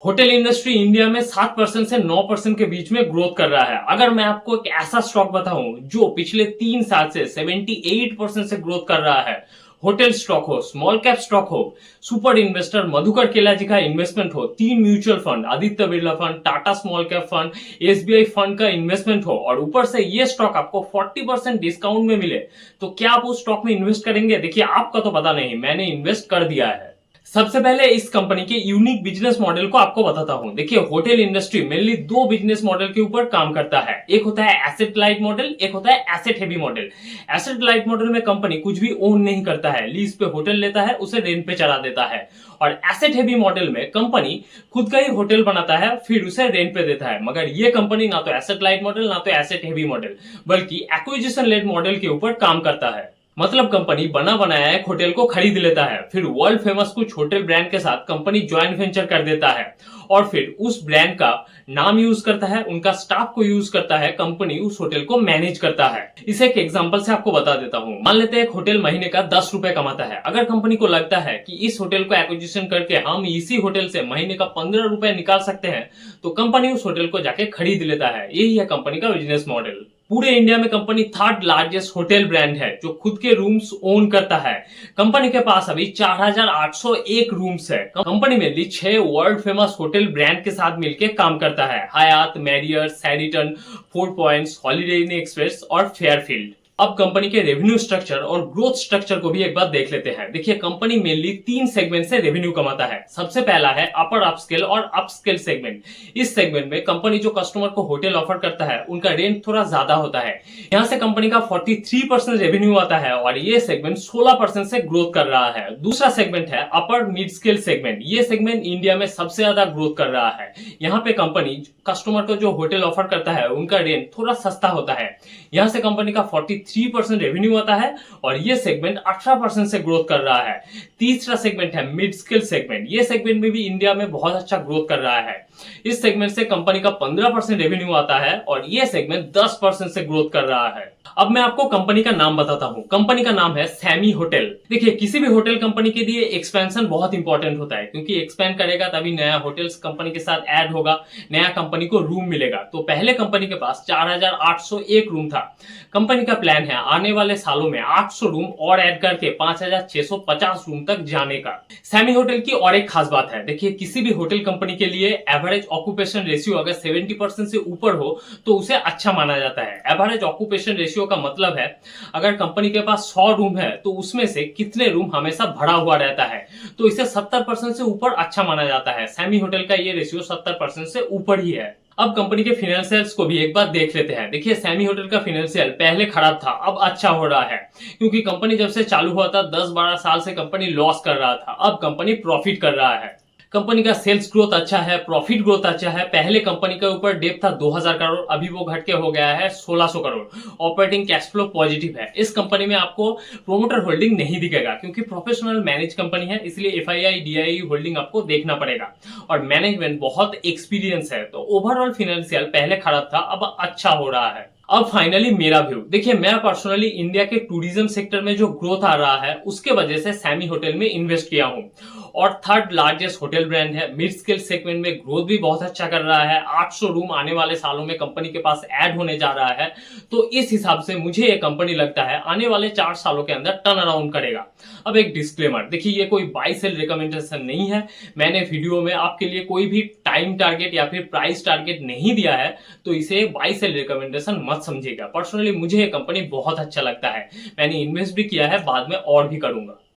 Hotel industry India में 7% से 9% के बीच में ग्रोथ कर रहा है। अगर मैं आपको एक ऐसा स्टॉक बताऊं जो पिछले 3 साल से 78% से ग्रोथ कर रहा है, होटल स्टॉक हो, स्मॉल कैप स्टॉक हो, सुपर इन्वेस्टर मधुकर केला जी का इन्वेस्टमेंट हो, 3 mutual fund, Aditya Birla fund, Tata small cap fund, SBI fund का इन्वेस्टमेंट हो और ऊपर से ये स्टॉक आपको 40% डिस्काउंट में मिले, तो क्या आप उस स्टॉक में इन्वेस्ट करेंगे? देखिए, आपका तो पता नहीं, मैंने इन्वेस्ट कर दिया है। सबसे पहले इस कंपनी के यूनिक बिजनेस मॉडल को आपको बताता हूं। देखिए, होटल इंडस्ट्री मेनली दो बिजनेस मॉडल के ऊपर काम करता है। एक होता है एसेट लाइट मॉडल, एक होता है asset heavy model. Asset light model में कंपनी कुछ भी ओन नहीं करता है, लीज पे होटल लेता है, उसे रेंट पे चला देता है। और एसेट हेवी मॉडल में कंपनी खुद का ही होटल बनाता है, फिर उसे रेंट पे देता है। मगर ये कंपनी ना तो एसेट लाइट मॉडल ना तो एसेट हेवी मॉडल, बल्कि एक्विजिशन लेड मॉडल के ऊपर काम करता है। मतलब कंपनी बना बनाया एक होटल को खरीद लेता है, फिर वर्ल्ड फेमस कुछ होटल ब्रांड के साथ कंपनी ज्वाइंट वेंचर कर देता है और फिर उस ब्रांड का नाम यूज करता है, उनका स्टाफ को यूज करता है, कंपनी उस होटल को मैनेज करता है। इसे एक एग्जांपल से आपको बता देता हूं। मान लेते हैं एक होटल महीने का 10 रुपए कमाता है। अगर कंपनी को लगता है कि इस होटल को एक्विजिशन करके हम इसी होटल से महीने का 15 रुपए निकाल सकते हैं, तो कंपनी उस होटल को जाके खरीद लेता है। यही है कंपनी का बिजनेस मॉडल। पूरे इंडिया में company third largest hotel brand है जो खुद के रूम्स ओन करता है। कंपनी के पास अभी 4801 रूम्स है। कंपनी में 6 वर्ल्ड फेमस होटल ब्रांड के साथ मिलकर काम करता है, हयात, Marriott, Sheraton, four points, holiday Inn Express और फेयरफील्ड। अब कंपनी के रेवेन्यू स्ट्रक्चर और ग्रोथ स्ट्रक्चर को भी एक बार देख लेते हैं। देखिए, कंपनी मेनली 3 सेगमेंट से रेवेन्यू कमाता है। सबसे पहला है अपर अपस्केल और अपस्केल सेगमेंट। इस सेगमेंट में कंपनी जो कस्टमर को होटल ऑफर करता है उनका रेंट थोड़ा ज्यादा होता है। यहां से कंपनी का 43% रेवेन्यू आता है और ये सेगमेंट 16% से ग्रोथ कर रहा है। दूसरा सेगमेंट है अपर मिड स्केल सेगमेंट। ये सेगमेंट इंडिया में सबसे ज्यादा ग्रोथ कर रहा है। यहाँ पे कंपनी कस्टमर को जो होटल ऑफर करता है उनका रेंट थोड़ा सस्ता होता है। यहां से कंपनी का 43% रेवेन्यू आता है और ये सेगमेंट 18% से ग्रोथ कर रहा है। तीसरा सेगमेंट है मिड स्केल सेगमेंट। ये सेगमेंट में भी इंडिया में बहुत अच्छा ग्रोथ कर रहा है। इस सेगमेंट से कंपनी का 15% रेवेन्यू आता है और ये सेगमेंट 10% से ग्रोथ कर रहा है। अब मैं आपको कंपनी का नाम बताता हूं। कंपनी का नाम है सैमी होटल। देखिए, किसी भी होटल कंपनी के लिए एक्सपेंशन बहुत इंपॉर्टेंट होता है, क्योंकि एक्सपेंड करेगा तभी नया होटल्स कंपनी के साथ ऐड होगा, नया कंपनी को रूम मिलेगा। तो पहले कंपनी के पास 4801 रूम था। कंपनी का प्लान है आने वाले सालों में 800 रूम और ऐड करके 5650 रूम तक जाने का। सैमी होटल की और एक खास बात है। देखिए, किसी भी होटल कंपनी के लिए एवरेज ऑक्यूपेशन रेशियो अगर 70% से ऊपर हो तो उसे अच्छा माना जाता है। एवरेज ऑक्यूपेशन रेशियो का मतलब है अगर कंपनी के पास 100 रूम है तो उसमें से कितने रूम हमेशा भरा हुआ रहता है, तो इसे 70% से ऊपर अच्छा माना जाता है। सैमी होटल का ये रेशियो 70% से ऊपर ही है। अब कंपनी के फाइनेंशियल्स को भी एक बार देख लेते हैं। देखिए, सैमी होटल का फाइनेंशियल पहले खराब था, अब अच्छा हो रहा है, क्योंकि कंपनी जब से चालू हुआ था 10-12 साल से कंपनी लॉस कर रहा था, अब कंपनी प्रॉफिट कर रहा है। कंपनी का सेल्स ग्रोथ अच्छा है, प्रॉफिट ग्रोथ अच्छा है। पहले कंपनी के ऊपर डेट था 2000 करोड़, अभी वो घट के हो गया है 1600 crore. Operating cash flow positive है। इस कंपनी में आपको प्रोमोटर होल्डिंग नहीं दिखेगा, क्योंकि प्रोफेशनल मैनेज कंपनी है, इसलिए एफआईआई डीआई होल्डिंग आपको देखना पड़ेगा और मैनेजमेंट बहुत एक्सपीरियंस है। तो ओवरऑल फाइनेंशियल पहले खराब था, अब अच्छा हो रहा है। अब फाइनली मेरा व्यू। देखिए, मैं पर्सनली इंडिया के टूरिज्म सेक्टर में जो ग्रोथ आ रहा है उसके वजह से सैमी होटल में इन्वेस्ट किया हूं और थर्ड लार्जेस्ट होटल ब्रांड है। मिड स्केल सेगमेंट में ग्रोथ भी बहुत अच्छा कर रहा है। 800 रूम आने वाले सालों में कंपनी के पास ऐड होने जा रहा है। तो इस हिसाब से मुझे ये कंपनी लगता है आने वाले 4 सालों के अंदर टर्न अराउंड करेगा। अब एक डिस्क्लेमर, देखिए, ये कोई बाय सेल रिकमेंडेशन नहीं है। मैंने वीडियो में आपके लिए कोई भी टाइम टारगेट या फिर प्राइस टारगेट नहीं दिया है, तो इसे बाय सेल रिकमेंडेशन मत समझिएगा। पर्सनली मुझे ये कंपनी बहुत अच्छा लगता है, मैंने इन्वेस्ट भी किया है, बाद में और भी करूंगा।